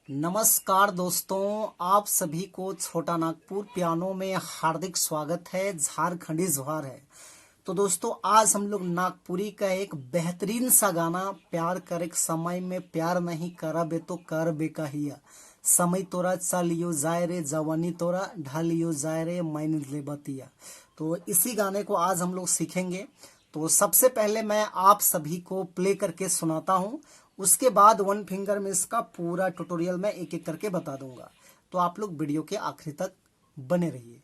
नमस्कार दोस्तों, आप सभी को छोटा नागपुर पियानो में हार्दिक स्वागत है। झारखंडी जोहार है। तो दोस्तों, आज हम लोग नागपुरी का एक बेहतरीन सा गाना प्यार कर एक समय में प्यार नहीं करबे तो कर बेकहिया, समय तोरा चलियो जाए रे जवानी तोरा ढलियो जाए रे मैन ले बतिया। तो इसी गाने को आज हम लोग सीखेंगे। तो सबसे पहले मैं आप सभी को प्ले करके सुनाता हूँ, उसके बाद वन फिंगर में इसका पूरा ट्यूटोरियल मैं एक एक करके बता दूंगा। तो आप लोग वीडियो के आखिरी तक बने रहिए।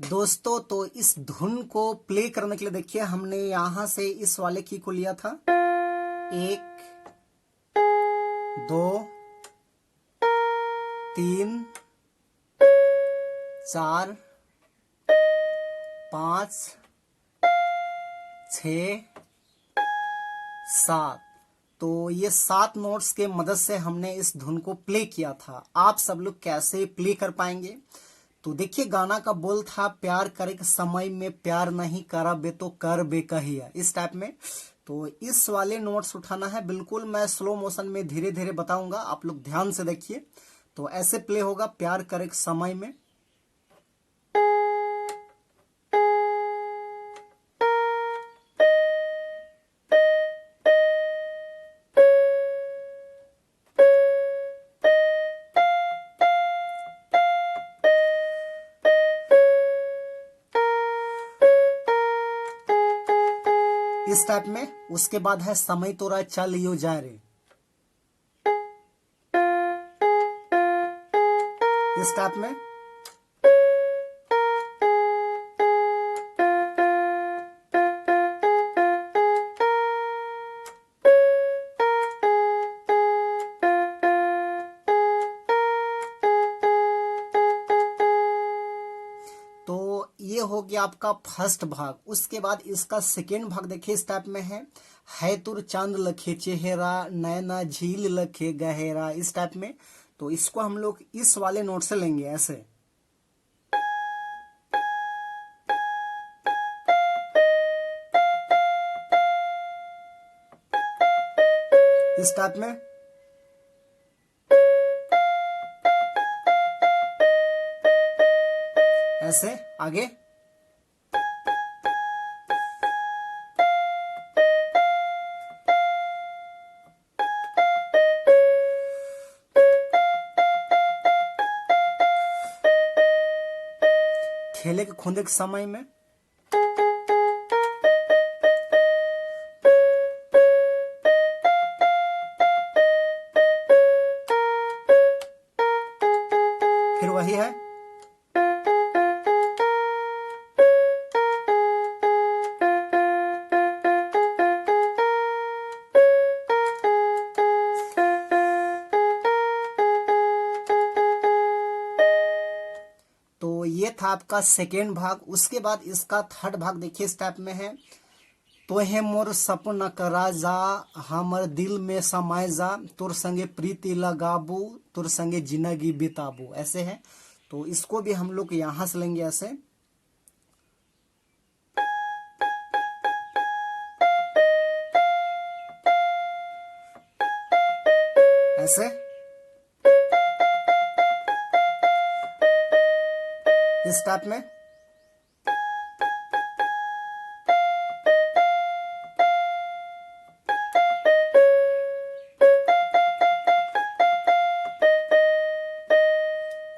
दोस्तों, तो इस धुन को प्ले करने के लिए देखिए, हमने यहां से इस वाले की को लिया था। 1 2 3 4 5 6 7। तो ये 7 नोट्स के मदद से हमने इस धुन को प्ले किया था। आप सब लोग कैसे प्ले कर पाएंगे? तो देखिए, गाना का बोल था प्यार करे के समय में प्यार नहीं करबे तो कर बेकहिया, इस टाइप में। तो इस वाले नोट्स उठाना है। बिल्कुल मैं स्लो मोशन में धीरे धीरे बताऊंगा, आप लोग ध्यान से देखिए। तो ऐसे प्ले होगा, प्यार करे के समय में। इस टाइप में। उसके बाद है समय तोरा चलियो जाए रे, इस टाइप में। तो ये हो गया आपका फर्स्ट भाग। उसके बाद इसका सेकेंड भाग देखिए, इस टाइप में है तुर चांद लखे चेहरा नैना झील लखे गहरा, इस टाइप में। तो इसको हम लोग इस वाले नोट से लेंगे, ऐसे। इस टाइप में। ऐसे आगे। खेले के खूंदे के समय में फिर वही है। तो ये था आपका सेकेंड भाग। उसके बाद इसका थर्ड भाग देखिए इस टाइप में है। तोहे मोर सपना करा जा, हमर दिल में समाय जा, तोर संगे प्रीति लगाबू, तोर संगे जिंदगी बिताबू, ऐसे है। तो इसको भी हम लोग यहां से लेंगे ऐसे। ऐसे इस टाइप में।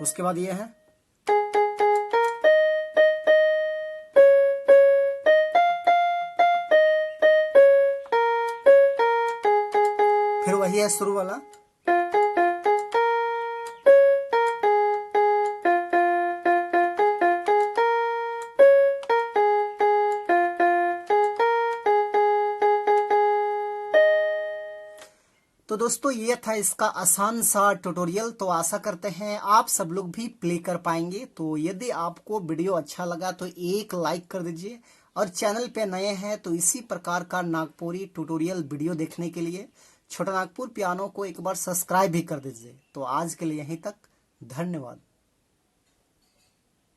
उसके बाद ये है। फिर वही है शुरू वाला। तो दोस्तों ये था इसका आसान सा ट्यूटोरियल। तो आशा करते हैं आप सब लोग भी प्ले कर पाएंगे। तो यदि आपको वीडियो अच्छा लगा तो एक लाइक कर दीजिए, और चैनल पे नए हैं तो इसी प्रकार का नागपुरी ट्यूटोरियल वीडियो देखने के लिए छोटा नागपुर पियानो को एक बार सब्सक्राइब भी कर दीजिए। तो आज के लिए यहीं तक, धन्यवाद।